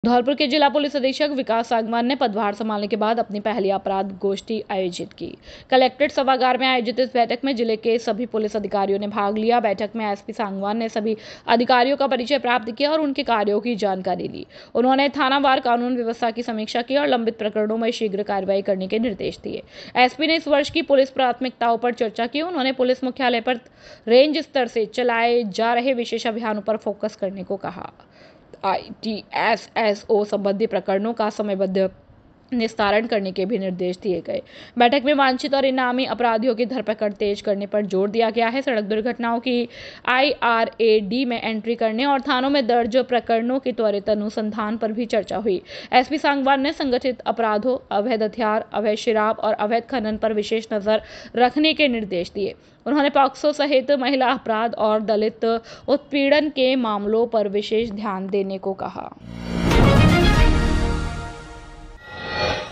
धौलपुर के जिला पुलिस अधीक्षक विकास सांगवान ने पदभार संभालने के बाद अपनी पहली अपराध गोष्ठी आयोजित की। कलेक्ट्रेट सभागार में आयोजित इस बैठक में जिले के सभी पुलिस अधिकारियों ने भाग लिया। बैठक में एसपी सांगवान ने सभी अधिकारियों का परिचय प्राप्त किया और उनके कार्यों की जानकारी ली। उन्होंने थानावार कानून व्यवस्था की समीक्षा की और लंबित प्रकरणों में शीघ्र कार्रवाई करने के निर्देश दिए। एसपी ने इस वर्ष की पुलिस प्राथमिकताओं पर चर्चा की। उन्होंने पुलिस मुख्यालय पर रेंज स्तर से चलाए जा रहे विशेष अभियानों पर फोकस करने को कहा। ITSSO संबंधी प्रकरणों का समयबद्ध निस्तारण करने के भी निर्देश दिए गए। बैठक में वांछित और इनामी अपराधियों की धरपकड़ तेज करने पर जोर दिया गया है। सड़क दुर्घटनाओं की IRAD में एंट्री करने और थानों में दर्ज प्रकरणों की त्वरित अनुसंधान पर भी चर्चा हुई। एसपी सांगवान ने संगठित अपराधों, अवैध हथियार, अवैध शराब और अवैध खनन पर विशेष नजर रखने के निर्देश दिए। उन्होंने पॉक्सो सहित महिला अपराध और दलित उत्पीड़न के मामलों पर विशेष ध्यान देने को कहा।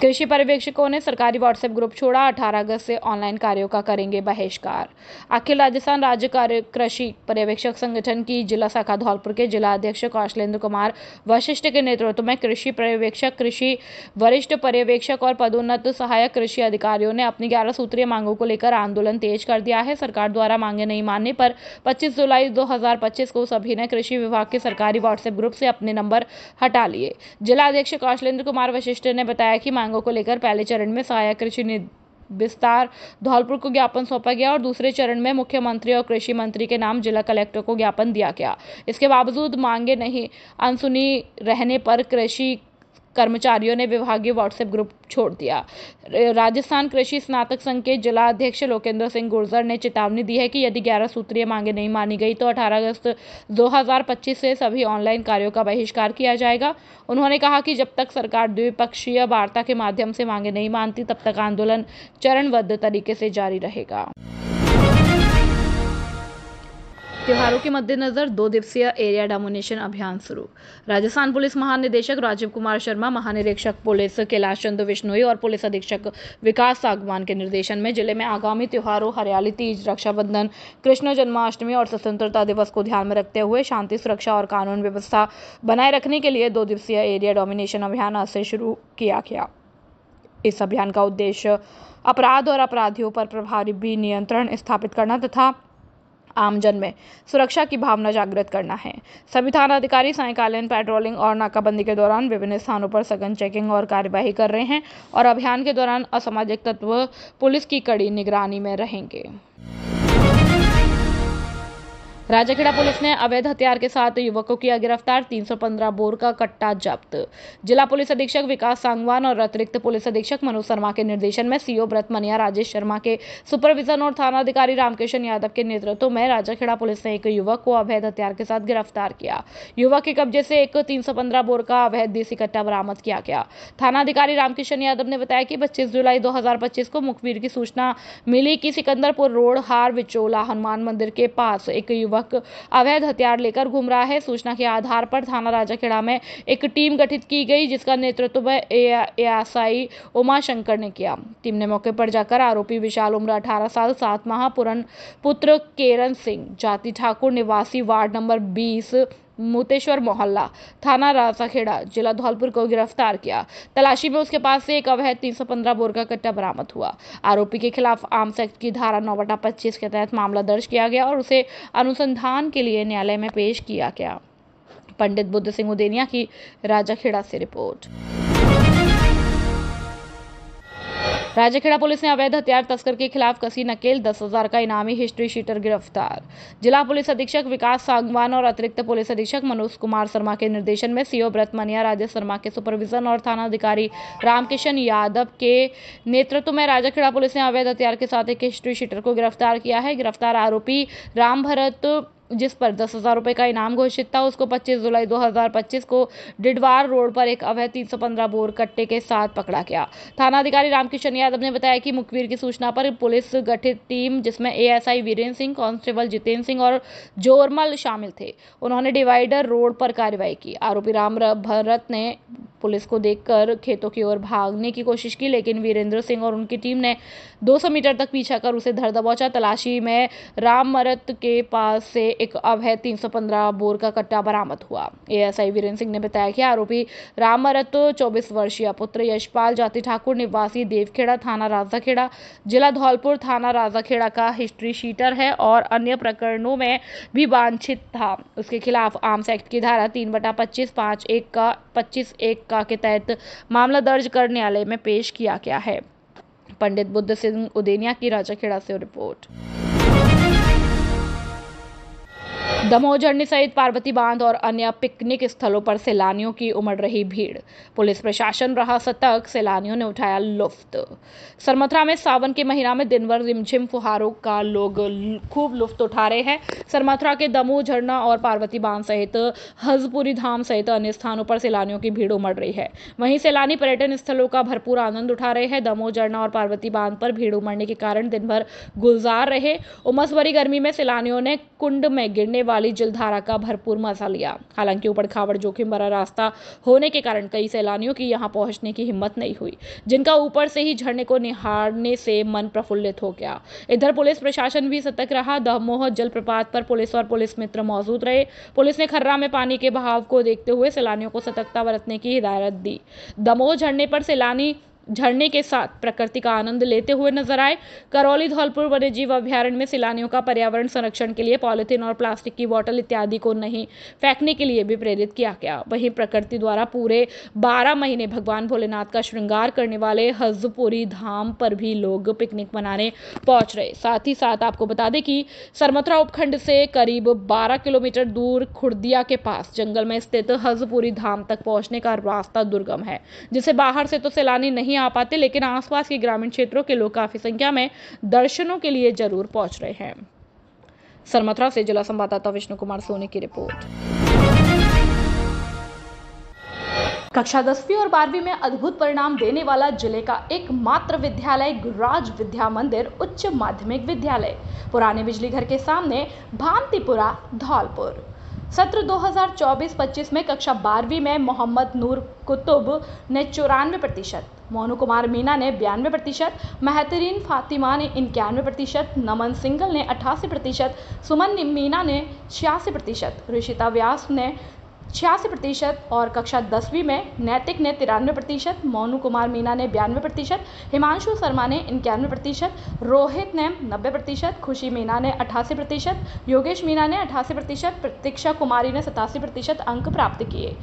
कृषि पर्यवेक्षकों ने सरकारी व्हाट्सएप ग्रुप छोड़ा। 18 अगस्त से ऑनलाइन कार्यों का करेंगे बहिष्कार। अखिल राजस्थान राज्य कृषि पर्यवेक्षक संगठन की जिला शाखा धौलपुर के जिला अध्यक्ष कौशलेंद्र कुमार वशिष्ठ के नेतृत्व में कृषि पर्यवेक्षक, कृषि वरिष्ठ पर्यवेक्षक और पदोन्नत सहायक कृषि अधिकारियों ने अपनी 11 सूत्रीय मांगों को लेकर आंदोलन तेज कर दिया है। सरकार द्वारा मांगे नहीं मानने पर 25 जुलाई 2025 को सभी ने कृषि विभाग के सरकारी व्हाट्सएप ग्रुप से अपने नंबर हटा लिए। जिला अध्यक्ष कौशलेंद्र कुमार वशिष्ठ ने बताया कि मांगों को लेकर पहले चरण में सहायक कृषि विस्तार धौलपुर को ज्ञापन सौंपा गया और दूसरे चरण में मुख्यमंत्री और कृषि मंत्री के नाम जिला कलेक्टर को ज्ञापन दिया गया। इसके बावजूद मांगे नहीं अनसुनी रहने पर कृषि कर्मचारियों ने विभागीय व्हाट्सएप ग्रुप छोड़ दिया। राजस्थान कृषि स्नातक संघ के जिला अध्यक्ष लोकेंद्र सिंह गुर्जर ने चेतावनी दी है कि यदि 11 सूत्रीय मांगे नहीं मानी गई तो 18 अगस्त 2025 से सभी ऑनलाइन कार्यों का बहिष्कार किया जाएगा। उन्होंने कहा कि जब तक सरकार द्विपक्षीय वार्ता के माध्यम से मांगे नहीं मानती तब तक आंदोलन चरणबद्ध तरीके से जारी रहेगा। त्योहारों के मद्देनजर 2 दिवसीय एरिया डोमिनेशन अभियान शुरू। राजस्थान पुलिस महानिदेशक राजीव कुमार शर्मा, महानिरीक्षक पुलिस कैलाश चंद्र विश्नोई और पुलिस अधीक्षक विकास सांगवान के निर्देशन में जिले में आगामी त्योहारों हरियाली तीज, रक्षाबंधन, कृष्ण जन्माष्टमी और स्वतंत्रता दिवस को ध्यान में रखते हुए शांति, सुरक्षा और कानून व्यवस्था बनाए रखने के लिए 2 दिवसीय एरिया डोमिनेशन अभियान आज से शुरू किया गया। इस अभियान का उद्देश्य अपराध और अपराधियों पर प्रभावी नियंत्रण स्थापित करना तथा आमजन में सुरक्षा की भावना जागृत करना है। सभी थाना अधिकारी सायंकालीन पेट्रोलिंग और नाकाबंदी के दौरान विभिन्न स्थानों पर सघन चेकिंग और कार्यवाही कर रहे हैं और अभियान के दौरान असामाजिक तत्व पुलिस की कड़ी निगरानी में रहेंगे। राजाखेड़ा पुलिस ने अवैध हथियार के साथ युवक को किया गिरफ्तार। 315 बोर का कट्टा जब्त। जिला पुलिस अधीक्षक विकास सांगवान और अतिरिक्त पुलिस अधीक्षक मनोज शर्मा के निर्देशन में सीओ व्रत मनिया, राजेश शर्मा के सुपरविजन और थाना अधिकारी रामकिशन यादव के नेतृत्व में राजाखेड़ा पुलिस ने एक युवक को अवैध हथियार के साथ गिरफ्तार किया। युवक के कब्जे से एक 315 बोर का अवैध देसी कट्टा बरामद किया गया। थाना अधिकारी रामकिशन यादव ने बताया कि 25 जुलाई 2025 को मुखबिर की सूचना मिली कि सिकंदरपुर रोड हार विचोला हनुमान मंदिर के पास एक युवक अवैध हथियार लेकर घूम रहा है। सूचना के आधार पर थाना राजाखेड़ा में एक टीम गठित की गई जिसका नेतृत्व एएसआई उमा शंकर ने किया। टीम ने मौके पर जाकर आरोपी विशाल उम्र 18 साल 7 माह पुत्र केरन सिंह, जाति ठाकुर, निवासी वार्ड नंबर 20 मुतेश्वर मोहल्ला, थाना राजाखेड़ा, जिला धौलपुर को गिरफ्तार किया। तलाशी में उसके पास से एक अवैध 315 बोर का कट्टा बरामद हुआ। आरोपी के खिलाफ आर्म्स एक्ट की धारा 9/25 के तहत मामला दर्ज किया गया और उसे अनुसंधान के लिए न्यायालय में पेश किया गया। पंडित बुद्ध सिंह उदेनिया की राजाखेड़ा से रिपोर्ट। राजाखेड़ा पुलिस ने अवैध हथियार तस्कर के खिलाफ कसी नकेल। 10,000 का इनामी हिस्ट्री शीटर गिरफ्तार। जिला पुलिस अधीक्षक विकास सांगवान और अतिरिक्त पुलिस अधीक्षक मनोज कुमार शर्मा के निर्देशन में सीओ व्रत मनिया, राजेश शर्मा के सुपरविजन और थाना अधिकारी रामकिशन यादव के नेतृत्व में राजाखेड़ा पुलिस ने अवैध हथियार के साथ एक हिस्ट्री शीटर को गिरफ्तार किया है। गिरफ्तार आरोपी राम भरत, जिस पर 10,000 रुपए का इनाम घोषित था, उसको 25 जुलाई 2025 को डिडवार रोड पर एक अवैध 315 बोर कट्टे के साथ पकड़ा गया। थाना अधिकारी रामकिशन यादव ने बताया कि मुखबिर की सूचना पर पुलिस गठित टीम जिसमें एएसआई वीरेंद्र सिंह, कांस्टेबल जितेंद्र सिंह और जोरमल शामिल थे, उन्होंने डिवाइडर रोड पर कार्रवाई की। आरोपी राम भरत ने पुलिस को देखकर खेतों की ओर भागने की कोशिश की, लेकिन वीरेंद्र सिंह और उनकी टीम ने 200 मीटर तक पीछा कर उसे धर दबोचा। तलाशी में राममरत के पास से एक अवैध 315 बोर का कट्टा बरामद हुआ। एएसआई वीरेंद्र सिंह ने बताया कि आरोपी राममरत 24 वर्षीय पुत्र यशपाल जाति ठाकुर निवासी देवखेड़ा थाना राजाखेड़ा जिला धौलपुर थाना राजाखेड़ा का हिस्ट्री शीटर है और अन्य प्रकरणों में भी वांछित था। उसके खिलाफ आर्म्स एक्ट की धारा 3/25 5(1) का 25(1) का के तहत मामला दर्ज कर न्यायालय में पेश किया गया है। पंडित बुद्ध सिंह उदेनिया की राजाखेड़ा से रिपोर्ट। दमोह झरने सहित पार्वती बांध और अन्य पिकनिक स्थलों पर सैलानियों की उमड़ रही भीड़। पुलिस प्रशासन रहा सतर्क, सैलानियों ने उठाया लुफ्त। सरमथुरा में सावन के महीना में दिन भर रिमझिम फुहारों का लोग खूब लुफ्त उठा रहे हैं। सरमथुरा के दमोह झरना और पार्वती बांध सहित हजपुरी धाम सहित अन्य स्थानों पर सैलानियों की भीड़ उमड़ रही है। वहीं सैलानी पर्यटन स्थलों का भरपूर आनंद उठा रहे हैं। दमोह झरना और पार्वती बांध पर भीड़ उमड़ने के कारण दिन भर गुलजार रहे। उमस भरी गर्मी में सैलानियों ने कुंड में गिरने वाली जलधारा का भरपूर मजा लिया। हालांकि ऊबड़ खाबड़ जोखिम भरा रास्ता होने के कारण कई सैलानियों की यहां पहुंचने की हिम्मत नहीं हुई, जिनका ऊपर से ही झरने को निहारने से मन प्रफुल्लित हो गया। इधर पुलिस प्रशासन भी सतर्क रहा। दमोह जलप्रपात पर पुलिस और पुलिस मित्र मौजूद रहे। पुलिस ने खर्रा में पानी के बहाव को देखते हुए सैलानियों को सतर्कता बरतने की हिदायत दी। दमोह झरने पर सैलानी झरने के साथ प्रकृति का आनंद लेते हुए नजर आए। करौली धौलपुर वन्यजीव अभ्यारण्य में सैलानियों का पर्यावरण संरक्षण के लिए पॉलिथीन और प्लास्टिक की बोतल इत्यादि को नहीं फेंकने के लिए भी प्रेरित किया गया। वहीं प्रकृति द्वारा पूरे 12 महीने भगवान भोलेनाथ का श्रृंगार करने वाले हजपुरी धाम पर भी लोग पिकनिक मनाने पहुंच रहे। साथ ही साथ आपको बता दें कि सरमथुरा उपखंड से करीब 12 किलोमीटर दूर खुर्दिया के पास जंगल में स्थित हजपुरी धाम तक पहुंचने का रास्ता दुर्गम है, जिसे बाहर से तो सैलानी नहीं आ पाते, लेकिन आसपास के ग्रामीण क्षेत्रों के लोग काफी संख्या में दर्शनों के लिए जरूर पहुंच रहे हैं। सरमथुरा से जिला संवाददाता विष्णु कुमार सोनी की रिपोर्ट। कक्षा 10वीं और 12वीं में अद्भुत परिणाम देने वाला जिले का एकमात्र विद्यालय गुरुराज विद्या मंदिर उच्च माध्यमिक विद्यालय, पुराने बिजली घर के सामने, भांतिपुरा, धौलपुर। सत्र 2024-25 में कक्षा 12वीं में मोहम्मद नूर कुतुब ने 94%, मोनू कुमार मीना ने 92%, महतरीन फातिमा ने 91%, नमन सिंगल ने 88%, सुमन मीना ने 86%, ऋषिता व्यास ने 86% और कक्षा 10वीं में नैतिक ने 93%, मोनू कुमार मीना ने 92%, हिमांशु शर्मा ने 91%, रोहित ने 90%, खुशी मीना ने 88%, योगेश मीना ने 88%, प्रतीक्षा कुमारी ने 87% अंक प्राप्त किए।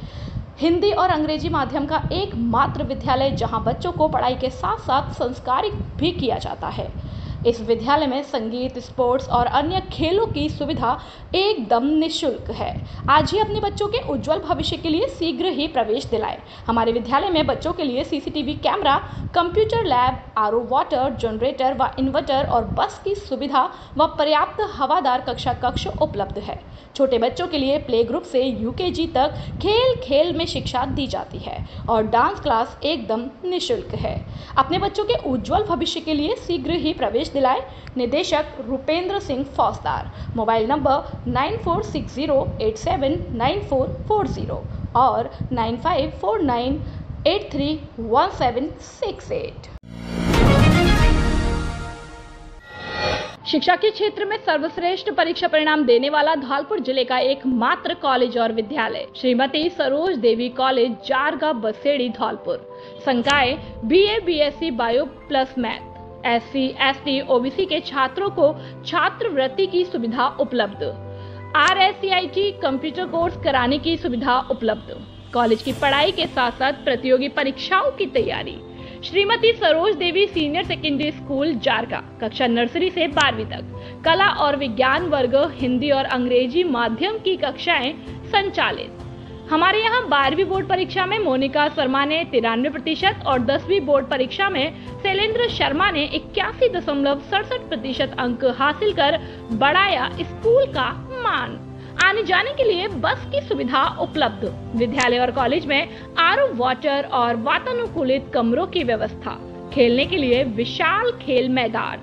हिंदी और अंग्रेजी माध्यम का एकमात्र विद्यालय जहां बच्चों को पढ़ाई के साथ साथ संस्कारित भी किया जाता है। इस विद्यालय में संगीत, स्पोर्ट्स और अन्य खेलों की सुविधा एकदम निःशुल्क है। आज ही अपने बच्चों के उज्जवल भविष्य के लिए शीघ्र ही प्रवेश दिलाएं। हमारे विद्यालय में बच्चों के लिए CCTV camera, computer lab, RO water, generator व इन्वर्टर और बस की सुविधा व पर्याप्त हवादार कक्ष उपलब्ध है। छोटे बच्चों के लिए प्ले ग्रुप से यूकेजी तक खेल खेल में शिक्षा दी जाती है और डांस क्लास एकदम निःशुल्क है। अपने बच्चों के उज्जवल भविष्य के लिए शीघ्र ही प्रवेश दिलाएं। निदेशक रुपेंद्र सिंह फौजदार, मोबाइल नंबर 9460879440 और 9549831768। शिक्षा के क्षेत्र में सर्वश्रेष्ठ परीक्षा परिणाम देने वाला धौलपुर जिले का एकमात्र कॉलेज और विद्यालय श्रीमती सरोज देवी कॉलेज, जारगा बसेड़ी, धौलपुर। संकाय BA BSc bio plus math, SC ST OBC के छात्रों को छात्रवृत्ति की सुविधा उपलब्ध, RSCIT कंप्यूटर कोर्स कराने की सुविधा उपलब्ध। कॉलेज की पढ़ाई के साथ साथ प्रतियोगी परीक्षाओं की तैयारी। श्रीमती सरोज देवी सीनियर सेकेंडरी स्कूल, जारगा, कक्षा नर्सरी से 12वीं तक। कला और विज्ञान वर्ग, हिंदी और अंग्रेजी माध्यम की कक्षाएं संचालित। हमारे यहाँ 12वीं बोर्ड परीक्षा में मोनिका शर्मा ने 93% और 10वीं बोर्ड परीक्षा में शैलेंद्र शर्मा ने 81.67% अंक हासिल कर बढ़ाया स्कूल का मान। आने जाने के लिए बस की सुविधा उपलब्ध। विद्यालय और कॉलेज में आरओ वाटर और वातानुकूलित कमरों की व्यवस्था। खेलने के लिए विशाल खेल मैदान।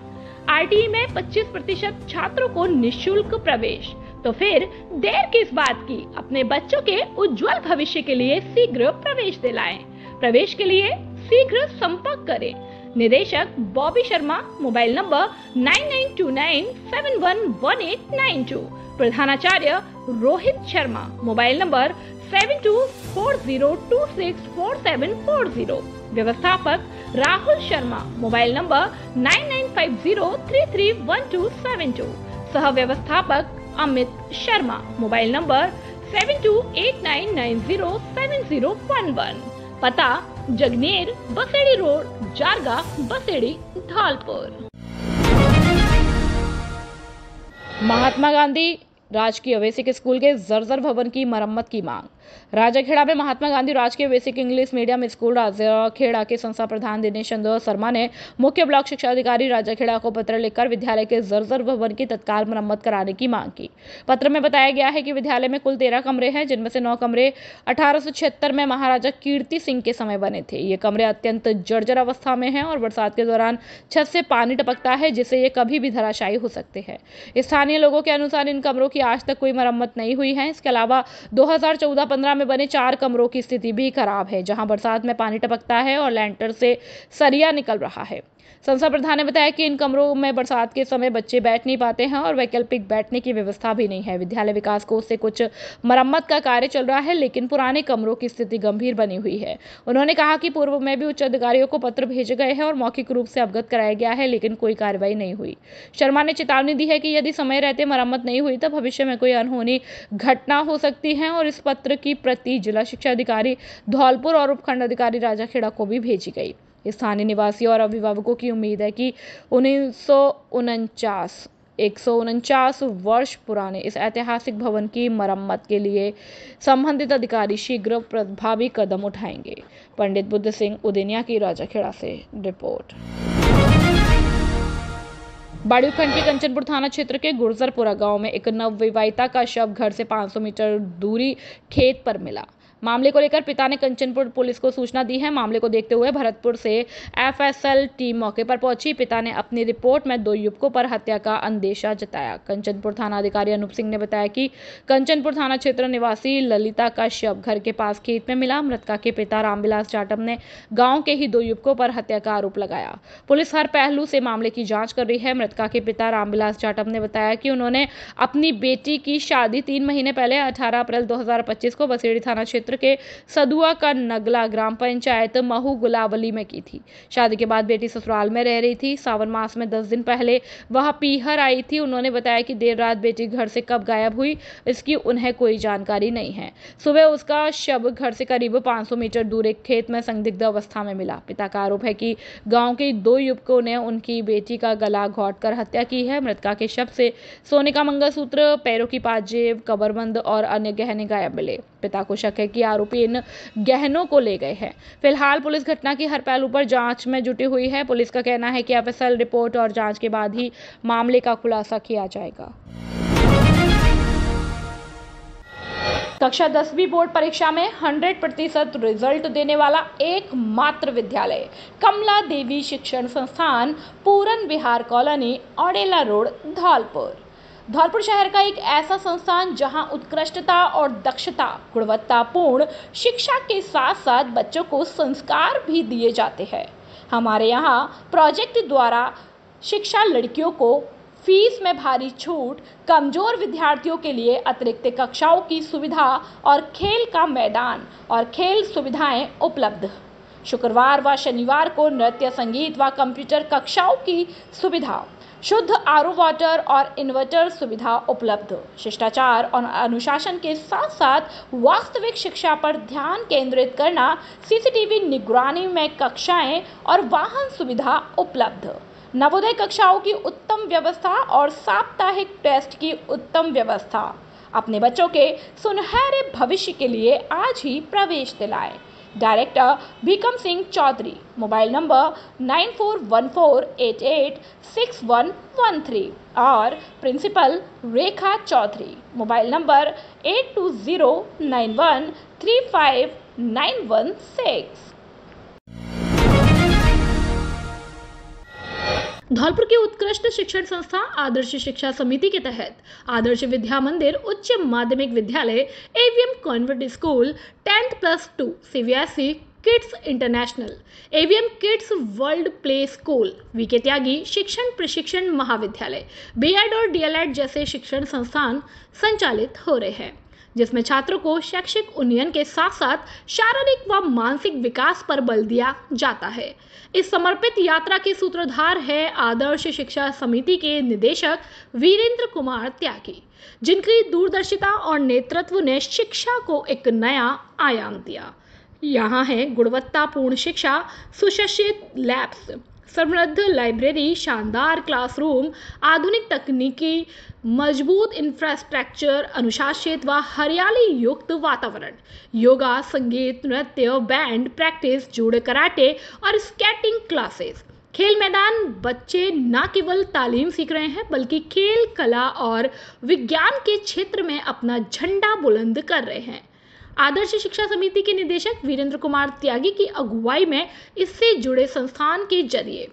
आरटीई में 25% छात्रों को निःशुल्क प्रवेश। तो फिर देर किस बात की, अपने बच्चों के उज्जवल भविष्य के लिए शीघ्र प्रवेश दिलाएं। प्रवेश के लिए शीघ्र संपर्क करें। निदेशक बॉबी शर्मा, मोबाइल नंबर 9929711892। प्रधानाचार्य रोहित शर्मा, मोबाइल नंबर 7240264740। व्यवस्थापक राहुल शर्मा, मोबाइल नंबर 9950331272। सह व्यवस्थापक अमित शर्मा, मोबाइल नंबर 7289907011। पता जगनेर बसेड़ी रोड, जारगा बसेड़ी, धौलपुर। महात्मा गांधी राजकीय बेसिक स्कूल के जर्जर भवन की मरम्मत की मांग। राजाखेड़ा में महात्मा गांधी राजकीय basic English medium school Rajakheda के संस्था प्रधान दिनेश चंद्र शर्मा ने मुख्य ब्लॉक शिक्षा अधिकारी राजाखेड़ा को पत्र लिखकर विद्यालय के जर्जर भवन की तत्काल मरम्मत कराने की मांग की। पत्र में बताया गया है कि विद्यालय में कुल 13 कमरे हैं, जिनमें से 9 कमरे 1876 में महाराजा कीर्ति सिंह के समय बने थे। ये कमरे अत्यंत जर्जर अवस्था में हैं और बरसात के दौरान छत से पानी टपकता है, जिससे ये कभी भी धराशायी हो सकते हैं। स्थानीय लोगों के अनुसार इन कमरों की आज तक कोई मरम्मत नहीं हुई है। इसके अलावा 2014-15 में बने 4 कमरों की स्थिति भी खराब है, जहां बरसात में पानी टपकता है और लैंटर से सरिया निकल रहा है। संस्था प्रधान ने बताया कि इन कमरों में बरसात के समय बच्चे बैठ नहीं पाते हैं और वैकल्पिक बैठने की व्यवस्था भी नहीं है। विद्यालय विकास कोष से कुछ मरम्मत का कार्य चल रहा है, लेकिन पुराने कमरों की स्थिति गंभीर बनी हुई है। उन्होंने कहा कि पूर्व में भी उच्च अधिकारियों को पत्र भेजे गए हैं और मौखिक रूप से अवगत कराया गया है, लेकिन कोई कार्रवाई नहीं हुई। शर्मा ने चेतावनी दी है कि यदि समय रहते मरम्मत नहीं हुई तो भविष्य में कोई अनहोनी घटना हो सकती है और इस पत्र की प्रति जिला शिक्षा अधिकारी धौलपुर और उपखंड अधिकारी राजाखेड़ा को भी भेजी गई। स्थानीय निवासियों और अभिभावकों की उम्मीद है कि 149 वर्ष पुराने इस ऐतिहासिक भवन की मरम्मत के लिए संबंधित अधिकारी शीघ्र प्रभावी कदम उठाएंगे। पंडित बुद्ध सिंह उदेनिया की राजाखेड़ा से रिपोर्ट। बाड़ी उपखंड के कंचनपुर थाना क्षेत्र के गुर्जरपुरा गांव में एक नवविवाहिता का शव घर से 500 मीटर दूरी खेत पर मिला। मामले को लेकर पिता ने कंचनपुर पुलिस को सूचना दी है। मामले को देखते हुए भरतपुर से एफएसएल टीम मौके पर पहुंची। पिता ने अपनी रिपोर्ट में 2 युवकों पर हत्या का अंदेशा जताया। कंचनपुर थाना अधिकारी अनूप सिंह ने बताया कि कंचनपुर थाना क्षेत्र निवासी ललिता का शव घर के पास खेत में मिला। मृतका के पिता रामविलास जाटव ने गाँव के ही 2 युवकों पर हत्या का आरोप लगाया। पुलिस हर पहलू से मामले की जाँच कर रही है। मृतका के पिता रामविलास जाटव ने बताया कि उन्होंने अपनी बेटी की शादी 3 महीने पहले 18 अप्रैल 2025 को बसेड़ी थाना क्षेत्र के सदुआ का नगला ग्राम पंचायत महू गुलावली में की थी। शादी के बाद बेटी ससुराल में रह रही थी। सावन मास में 10 दिन पहले वह पीहर आई थी। उन्होंने बताया कि देर रात बेटी घर से कब गायब हुई इसकी उन्हें कोई जानकारी नहीं है। सुबह उसका शव घर से करीब 500 मीटर दूर एक खेत में संदिग्ध अवस्था में मिला। पिता का आरोप है कि गांव के 2 युवकों ने उनकी बेटी का गला घोंटकर हत्या की है। मृतका के शव से सोने का मंगलसूत्र, पैरों की पाजेब, कमरबंद और अन्य गहने गायब मिले। पिता को शक है कि आरोपी इन गहनों को ले गए हैं। फिलहाल पुलिस घटना की हर पहलू पर जांच में जुटी हुई है। पुलिस का कहना है कि एफएसएल रिपोर्ट और जांच के बाद ही मामले का खुलासा किया जाएगा। कक्षा 10वीं बोर्ड परीक्षा में 100% रिजल्ट देने वाला एकमात्र विद्यालय कमला देवी शिक्षण संस्थान, पूरन विहार कॉलोनी, औडेला रोड, धौलपुर। धौलपुर शहर का एक ऐसा संस्थान जहां उत्कृष्टता और दक्षता, गुणवत्तापूर्ण शिक्षा के साथ साथ बच्चों को संस्कार भी दिए जाते हैं। हमारे यहाँ प्रोजेक्ट द्वारा शिक्षा, लड़कियों को फीस में भारी छूट, कमजोर विद्यार्थियों के लिए अतिरिक्त कक्षाओं की सुविधा और खेल का मैदान और खेल सुविधाएं उपलब्ध। शुक्रवार व शनिवार को नृत्य, संगीत व कंप्यूटर कक्षाओं की सुविधा, शुद्ध आरओ वाटर और इन्वर्टर सुविधा उपलब्ध। शिष्टाचार और अनुशासन के साथ साथ वास्तविक शिक्षा पर ध्यान केंद्रित करना, सीसीटीवी निगरानी में कक्षाएं और वाहन सुविधा उपलब्ध। नवोदय कक्षाओं की उत्तम व्यवस्था और साप्ताहिक टेस्ट की उत्तम व्यवस्था। अपने बच्चों के सुनहरे भविष्य के लिए आज ही प्रवेश दिलाएं। Director Bhikam Singh Chaudhary, mobile number 9414886113 और principal Rekha Chaudhary, mobile number 8209135916। Dholpur की उत्कृष्ट शिक्षण संस्था आदर्श शिक्षा समिति के तहत आदर्श विद्या मंदिर उच्च माध्यमिक विद्यालय, AVM convent school 10+2 CBSE kids international, AVM kids world play school, VK Tyagi शिक्षण प्रशिक्षण महाविद्यालय, बीएड और डीएलएड जैसे शिक्षण संस्थान संचालित हो रहे हैं, जिसमें छात्रों को शैक्षिक उन्नयन के साथ साथ शारीरिक व मानसिक विकास पर बल दिया जाता है। इस समर्पित यात्रा के सूत्रधार है आदर्श शिक्षा समिति के निदेशक वीरेंद्र कुमार त्यागी, जिनकी दूरदर्शिता और नेतृत्व ने शिक्षा को एक नया आयाम दिया। यहाँ है गुणवत्तापूर्ण शिक्षा, सुसज्जित लैब्स, समृद्ध लाइब्रेरी, शानदार क्लासरूम, आधुनिक तकनीकी, मजबूत इंफ्रास्ट्रक्चर, अनुशासित व हरियाली युक्त वातावरण, योगा, संगीत, नृत्य, बैंड प्रैक्टिस, जूडो, कराटे और स्केटिंग क्लासेस, खेल मैदान। बच्चे न केवल तालीम सीख रहे हैं बल्कि खेल, कला और विज्ञान के क्षेत्र में अपना झंडा बुलंद कर रहे हैं। आदर्श शिक्षा समिति के निदेशक वीरेंद्र कुमार त्यागी की अगुवाई में इससे जुड़े संस्थान के जरिए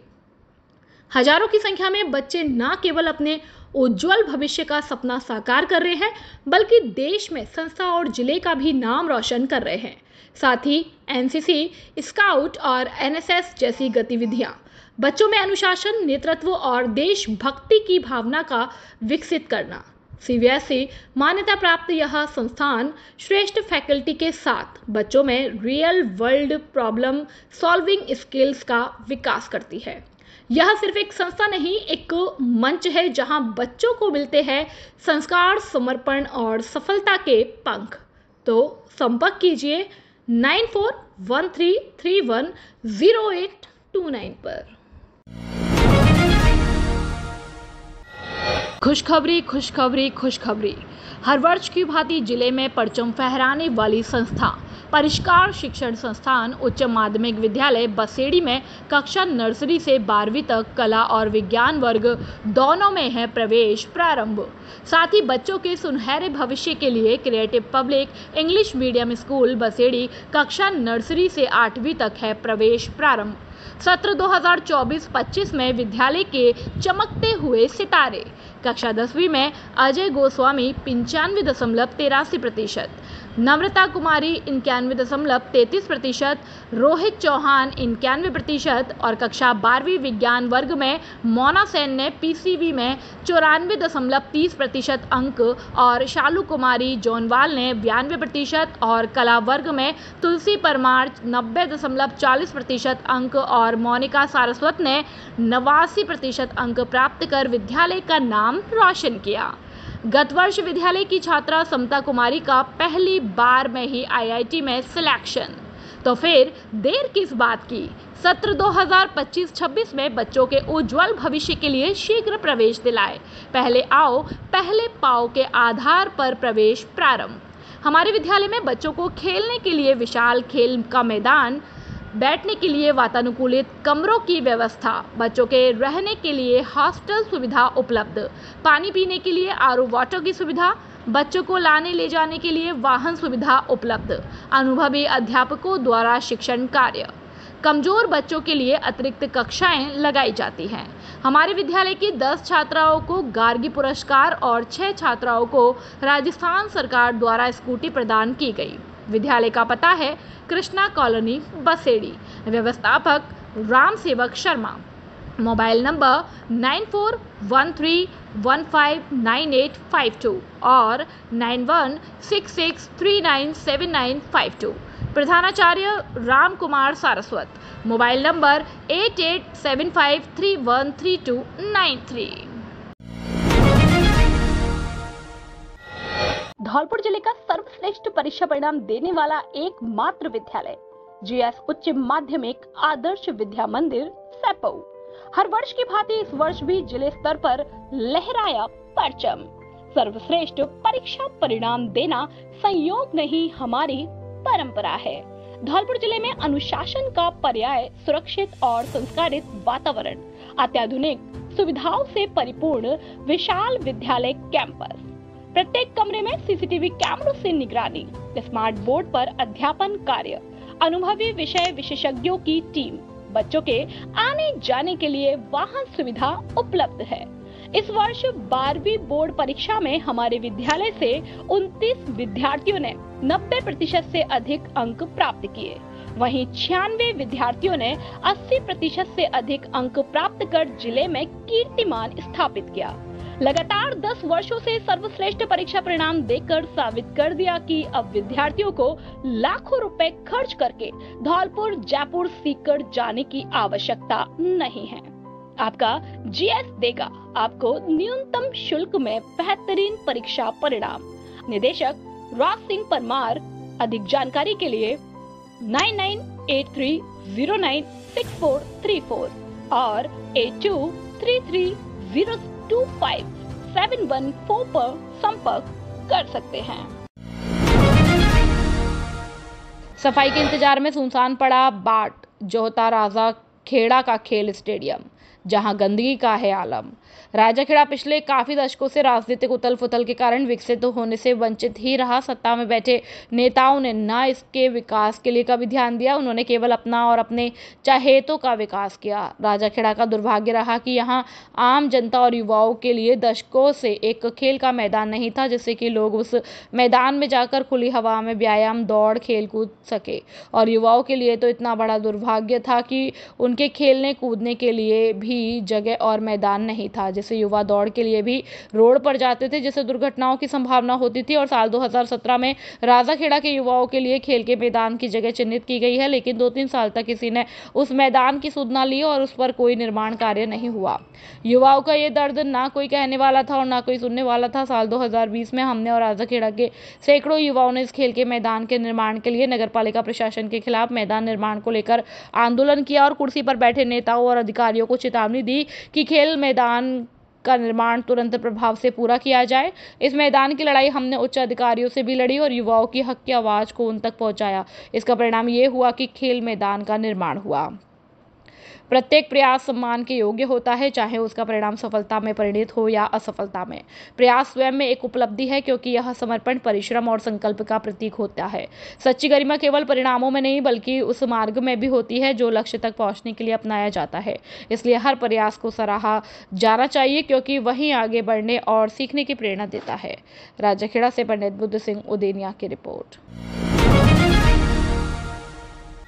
हजारों की संख्या में बच्चे न केवल अपने उज्जवल भविष्य का सपना साकार कर रहे हैं बल्कि देश में संस्था और जिले का भी नाम रोशन कर रहे हैं। साथ ही एनसीसी, स्काउट और एनएसएस जैसी गतिविधियां बच्चों में अनुशासन, नेतृत्व और देशभक्ति की भावना का विकसित करना। सीबीएसई मान्यता प्राप्त यह संस्थान श्रेष्ठ फैकल्टी के साथ बच्चों में real world problem solving skills का विकास करती है। यह सिर्फ एक संस्था नहीं, एक मंच है जहां बच्चों को मिलते हैं संस्कार, समर्पण और सफलता के पंख। तो संपर्क कीजिए 9413310829 पर। खुशखबरी, खुशखबरी, खुशखबरी। हर वर्ष की भांति जिले में परचम फहराने वाली संस्था परिष्कार शिक्षण संस्थान उच्च माध्यमिक विद्यालय बसेड़ी में कक्षा नर्सरी से 12वीं तक कला और विज्ञान वर्ग दोनों में है प्रवेश प्रारंभ। साथ ही बच्चों के सुनहरे भविष्य के लिए creative public English medium school Basedi कक्षा नर्सरी से 8वीं तक है प्रवेश प्रारंभ। सत्र 2024-25 में विद्यालय के चमकते हुए सितारे कक्षा 10वीं में अजय गोस्वामी 95.83%, नम्रता कुमारी 91.33%, रोहित चौहान 91% और कक्षा 12वीं विज्ञान वर्ग में मोना सेन ने पीसीवी में 94.30% अंक और शालू कुमारी जोनवाल ने 92% और कला वर्ग में तुलसी परमार 90.40% अंक और मोनिका सारस्वत ने 89% अंक प्राप्त कर विद्यालय का नाम रोशन किया। गत वर्ष विद्यालय की छात्रा समता कुमारी का पहली बार में ही आईआईटी में सिलेक्शन, तो फिर देर किस बात की। सत्र 2025-26 में बच्चों के उज्जवल भविष्य के लिए शीघ्र प्रवेश दिलाए। पहले आओ पहले पाओ के आधार पर प्रवेश प्रारंभ। हमारे विद्यालय में बच्चों को खेलने के लिए विशाल खेल का मैदान, बैठने के लिए वातानुकूलित कमरों की व्यवस्था, बच्चों के रहने के लिए हॉस्टल सुविधा उपलब्ध, पानी पीने के लिए आरओ वाटर की सुविधा, बच्चों को लाने ले जाने के लिए वाहन सुविधा उपलब्ध, अनुभवी अध्यापकों द्वारा शिक्षण कार्य। कमजोर बच्चों के लिए अतिरिक्त कक्षाएं लगाई जाती हैं। हमारे विद्यालय की 10 छात्राओं को गार्गी पुरस्कार और 6 छात्राओं को राजस्थान सरकार द्वारा स्कूटी प्रदान की गई। विद्यालय का पता है कृष्णा कॉलोनी बसेड़ी। व्यवस्थापक राम सेवक शर्मा। मोबाइल नंबर 9413159852 और 9166397952। प्रधानाचार्य राम कुमार सारस्वत। Mobile number 8875313293। धौलपुर जिले का सर्वश्रेष्ठ परीक्षा परिणाम देने वाला एकमात्र विद्यालय जीएस उच्च माध्यमिक आदर्श विद्या मंदिर सैपऊ हर वर्ष की भांति इस वर्ष भी जिले स्तर पर लहराया परचम। सर्वश्रेष्ठ परीक्षा परिणाम देना संयोग नहीं, हमारी परंपरा है। धौलपुर जिले में अनुशासन का पर्याय सुरक्षित और संस्कारित वातावरण, अत्याधुनिक सुविधाओं से परिपूर्ण विशाल विद्यालय कैंपस, प्रत्येक कमरे में सीसीटीवी कैमरों से निगरानी, स्मार्ट बोर्ड पर अध्यापन कार्य, अनुभवी विषय विशेषज्ञों की टीम, बच्चों के आने जाने के लिए वाहन सुविधा उपलब्ध है। इस वर्ष 12वीं बोर्ड परीक्षा में हमारे विद्यालय से 29 विद्यार्थियों ने 90% से अधिक अंक प्राप्त किए। वहीं 96 विद्यार्थियों ने 80% से अधिक अंक प्राप्त कर जिले में कीर्तिमान स्थापित किया। लगातार 10 वर्षों से सर्वश्रेष्ठ परीक्षा परिणाम देकर साबित कर दिया कि अब विद्यार्थियों को लाखों रुपए खर्च करके धौलपुर जयपुर सीकर जाने की आवश्यकता नहीं है। आपका जीएस देगा आपको न्यूनतम शुल्क में बेहतरीन परीक्षा परिणाम। निदेशक राज सिंह परमार। अधिक जानकारी के लिए 9983096434 और 8233025714 पर संपर्क कर सकते हैं। सफाई के इंतजार में सुनसान पड़ा बाट जोहता राजा खेड़ा का खेल स्टेडियम, जहां गंदगी का है आलम। राजाखेड़ा पिछले काफी दशकों से राजनीतिक उथल पुथल के कारण विकसित होने से वंचित ही रहा। सत्ता में बैठे नेताओं ने न इसके विकास के लिए कभी ध्यान दिया, उन्होंने केवल अपना और अपने चहेतों का विकास किया। राजाखेड़ा का दुर्भाग्य रहा कि यहाँ आम जनता और युवाओं के लिए दशकों से एक खेल का मैदान नहीं था, जिससे कि लोग उस मैदान में जाकर खुली हवा में व्यायाम, दौड़, खेल कूद सके। और युवाओं के लिए तो इतना बड़ा दुर्भाग्य था कि उनके खेलने कूदने के लिए भी जगह और मैदान नहीं था, जिससे युवा दौड़ के लिए भी रोड पर जाते थे, जिससे दुर्घटनाओं की संभावना होती थी। और साल 2017 में राजाखेड़ा के युवाओं के लिए खेल के मैदान की जगह चिन्हित की गई है, लेकिन 2-3 साल तक किसी ने उस मैदान की सुध ना ली और उस पर कोई निर्माण कार्य नहीं हुआ। युवाओं का ये दर्द ना कोई कहने वाला था और ना कोई सुनने वाला था। साल 2020 में हमने और राजाखेड़ा के सैकड़ों युवाओं ने इस खेल के मैदान के निर्माण के लिए नगरपालिका प्रशासन के खिलाफ मैदान निर्माण को लेकर आंदोलन किया और कुर्सी पर बैठे नेताओं और अधिकारियों को चेतावनी दी कि खेल मैदान का निर्माण तुरंत प्रभाव से पूरा किया जाए। इस मैदान की लड़ाई हमने उच्च अधिकारियों से भी लड़ी और युवाओं की हक की आवाज को उन तक पहुंचाया। इसका परिणाम ये हुआ कि खेल मैदान का निर्माण हुआ। प्रत्येक प्रयास सम्मान के योग्य होता है, चाहे उसका परिणाम सफलता में परिणित हो या असफलता में। प्रयास स्वयं में एक उपलब्धि है, क्योंकि यह समर्पण, परिश्रम और संकल्प का प्रतीक होता है। सच्ची गरिमा केवल परिणामों में नहीं बल्कि उस मार्ग में भी होती है जो लक्ष्य तक पहुंचने के लिए अपनाया जाता है। इसलिए हर प्रयास को सराहा जाना चाहिए, क्योंकि वही आगे बढ़ने और सीखने की प्रेरणा देता है। राजाखेड़ा से पंडित बुद्ध सिंह उदेनिया की report.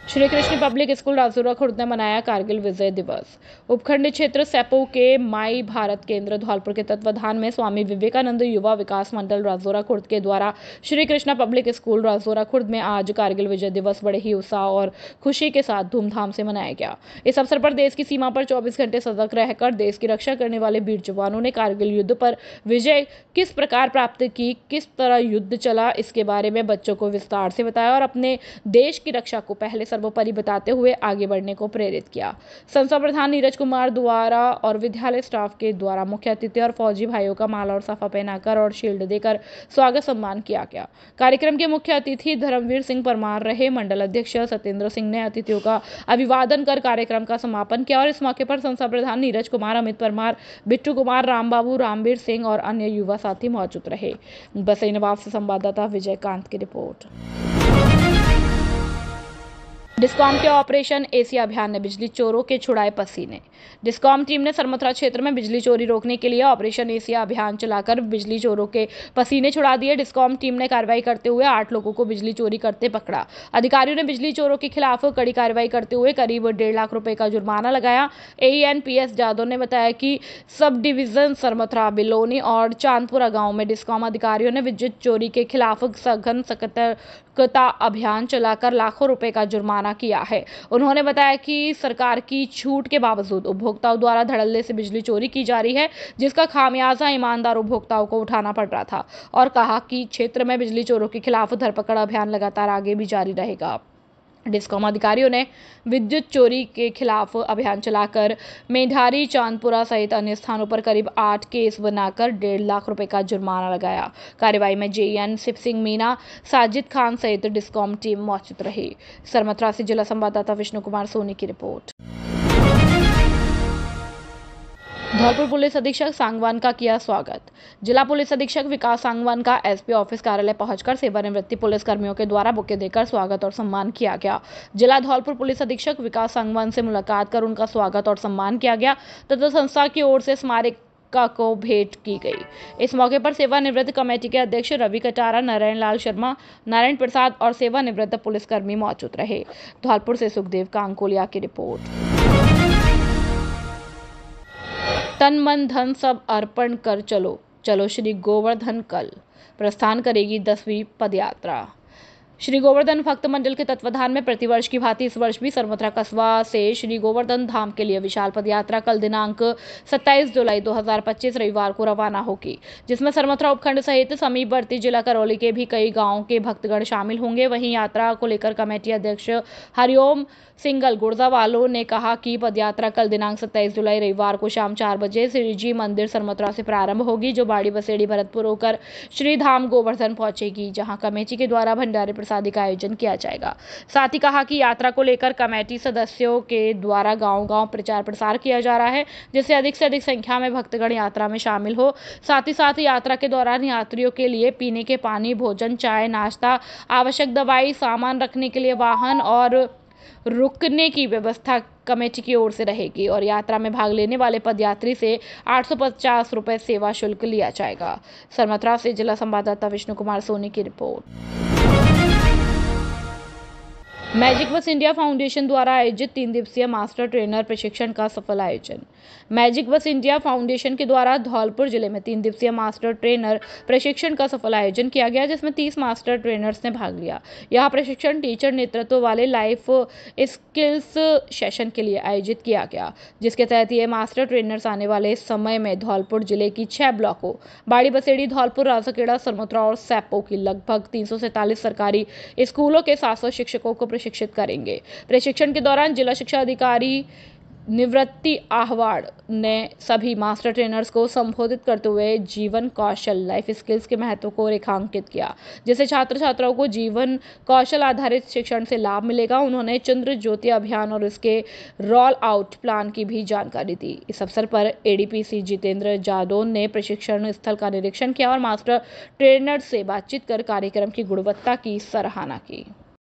Shri Krishna public school Rajaura Khurd ने मनाया कारगिल विजय दिवस। उपखंड क्षेत्र सेपो के माई भारत केंद्र धौलपुर के तत्वाधान में स्वामी विवेकानंद युवा विकास मंडल राजौरा खुर्द के द्वारा श्री कृष्ण पब्लिक स्कूल राजौरा खुर्द में आज कारगिल विजय दिवस बड़े ही उत्साह और खुशी के साथ धूमधाम से मनाया गया। इस अवसर पर देश की सीमा पर 24 घंटे सतर्क रहकर देश की रक्षा करने वाले वीर जवानों ने कारगिल युद्ध पर विजय किस प्रकार प्राप्त की, किस तरह युद्ध चला, इसके बारे में बच्चों को विस्तार से बताया और अपने देश की रक्षा को पहले सर्वोपरि बताते हुए आगे बढ़ने को प्रेरित किया। संस्था प्रधान नीरज कुमार द्वारा और विद्यालय स्टाफ के द्वारा मुख्य अतिथि और फौजी भाइयों का माला और साफा पहनाकर और शील्ड देकर स्वागत सम्मान किया गया। कार्यक्रम के मुख्य अतिथि धर्मवीर सिंह परमार रहे। मंडल अध्यक्ष सत्येंद्र सिंह ने अतिथियों का अभिवादन कर कार्यक्रम का समापन किया और इस मौके पर संस्था प्रधान नीरज कुमार, अमित परमार, बिट्टू कुमार, रामबाबू, रामवीर सिंह और अन्य युवा साथी मौजूद रहे। बसई नवाब से संवाददाता विजयकांत की रिपोर्ट। डिस्कॉम के ऑपरेशन एशिया अभियान ने बिजली चोरों के छुड़ाए पसीने। डिस्कॉम टीम ने सरमथरा क्षेत्र में बिजली चोरी रोकने के लिए ऑपरेशन एशिया अभियान चलाकर बिजली चोरों के पसीने छुड़ा दिए। डिस्कॉम टीम ने कार्रवाई करते हुए 8 लोगों को बिजली चोरी करते पकड़ा। अधिकारियों ने बिजली चोरों के खिलाफ कड़ी कार्रवाई करते हुए करीब 1.5 लाख रुपए का जुर्माना लगाया। ANPS जादव ने बताया कि सब डिवीजन सरमथरा, बिलोनी और चांदपुरा गाँव में डिस्कॉम अधिकारियों ने विद्युत चोरी के खिलाफ सघन सतर्कता अभियान चलाकर लाखों रुपए का जुर्माना किया है। उन्होंने बताया कि सरकार की छूट के बावजूद उपभोक्ताओं द्वारा धड़ल्ले से बिजली चोरी की जा रही है, जिसका खामियाजा ईमानदार उपभोक्ताओं को उठाना पड़ रहा था और कहा कि क्षेत्र में बिजली चोरों के खिलाफ धरपकड़ अभियान लगातार आगे भी जारी रहेगा। डिस्कॉम अधिकारियों ने विद्युत चोरी के खिलाफ अभियान चलाकर मेढारी, चांदपुरा सहित अन्य स्थानों पर करीब 8 केस बनाकर 1.5 लाख रुपए का जुर्माना लगाया। कार्रवाई में JN शिव सिंह मीना, साजिद खान सहित डिस्कॉम टीम मौजूद रही। सरमथरा से जिला संवाददाता विष्णु कुमार सोनी की रिपोर्ट। धौलपुर पुलिस अधीक्षक सांगवान का किया स्वागत। जिला पुलिस अधीक्षक विकास सांगवान का SP ऑफिस कार्यालय पहुंचकर सेवानिवृत्ति पुलिस कर्मियों के द्वारा बुके देकर स्वागत और सम्मान किया गया। जिला धौलपुर पुलिस अधीक्षक विकास सांगवान से मुलाकात कर उनका स्वागत और सम्मान किया गया तथा संस्था की ओर से स्मारक को भेंट की गई। इस मौके पर सेवानिवृत्त कमेटी के अध्यक्ष रवि कटारा, नारायण लाल शर्मा, नारायण प्रसाद और सेवानिवृत्त पुलिसकर्मी मौजूद रहे। धौलपुर से सुखदेव कांकोलिया की रिपोर्ट। तन मन धन सब अर्पण कर चलो, चलो श्री गोवर्धन कल। प्रस्थान करेगी 10वीं पदयात्रा। श्री गोवर्धन भक्त मंडल के तत्वाधान में प्रतिवर्ष की भांति इस वर्ष भी सरमथुरा कस्बा से श्री गोवर्धन धाम के लिए विशाल पदयात्रा कल दिनांक 27 जुलाई 2025 रविवार को रवाना होगी, जिसमें सरमथुरा उपखंड सहित समीपवर्ती जिला करौली के भी कई गांवों के भक्तगण शामिल होंगे। वहीं यात्रा को लेकर कमेटी अध्यक्ष हरिओम सिंगल गुर्दा वालों ने कहा कि पदयात्रा कल दिनांक 27 जुलाई रविवार को शाम 4 बजे श्री जी मंदिर सरमथुरा से प्रारंभ होगी, जो बाड़ी बसेड़ी भरतपुर होकर श्री धाम गोवर्धन पहुंचेगी, जहां कमेटी के द्वारा भंडारे प्रसादी का आयोजन किया जाएगा। साथ ही कहा कि यात्रा को लेकर कमेटी सदस्यों के द्वारा गांव-गांव प्रचार प्रसार किया जा रहा है, जिससे अधिक से अधिक संख्या में भक्तगण यात्रा में शामिल हो। साथ ही यात्रा के दौरान यात्रियों के लिए पीने के पानी, भोजन, चाय, नाश्ता, आवश्यक दवाई, सामान रखने के लिए वाहन और रुकने की व्यवस्था कमेटी की ओर से रहेगी और यात्रा में भाग लेने वाले पदयात्री से 850 रुपए सेवा शुल्क लिया जाएगा। सरमथुरा से जिला संवाददाता विष्णु कुमार सोनी की रिपोर्ट। मैजिक बस इंडिया फाउंडेशन द्वारा आयोजित 3 दिवसीय मास्टर ट्रेनर प्रशिक्षण का सफल आयोजन। मैजिक बस इंडिया फाउंडेशन के द्वारा धौलपुर जिले में 3 दिवसीय मास्टर ट्रेनर प्रशिक्षण का सफल आयोजन किया गया, जिसमें 30 मास्टर ट्रेनर्स ने भाग लिया। यह प्रशिक्षण टीचर नेतृत्व वाले लाइफ स्किल्स सेशन के लिए आयोजित किया गया, जिसके तहत ये मास्टर ट्रेनर्स आने वाले समय में धौलपुर जिले की 6 ब्लॉकों बाड़ी बसेड़ी, धौलपुर, राजाखेड़ा, सरमथुरा और सैपो की लगभग 347 सरकारी स्कूलों के 700 शिक्षकों को प्रशिक्षित करेंगे। प्रशिक्षण के दौरान जिला शिक्षा अधिकारी निवृत्ति आहवाड़ ने सभी मास्टर ट्रेनर्स को संबोधित करते हुए जीवन कौशल लाइफ स्किल्स के महत्व को रेखांकित किया, जिससे छात्र छात्राओं को जीवन कौशल आधारित शिक्षण से लाभ मिलेगा। उन्होंने चंद्र ज्योति अभियान और इसके रोल आउट प्लान की भी जानकारी दी। इस अवसर पर एडीपीसी जितेंद्र जादौन ने प्रशिक्षण स्थल का निरीक्षण किया और मास्टर ट्रेनर से बातचीत कर कार्यक्रम की गुणवत्ता की सराहना की।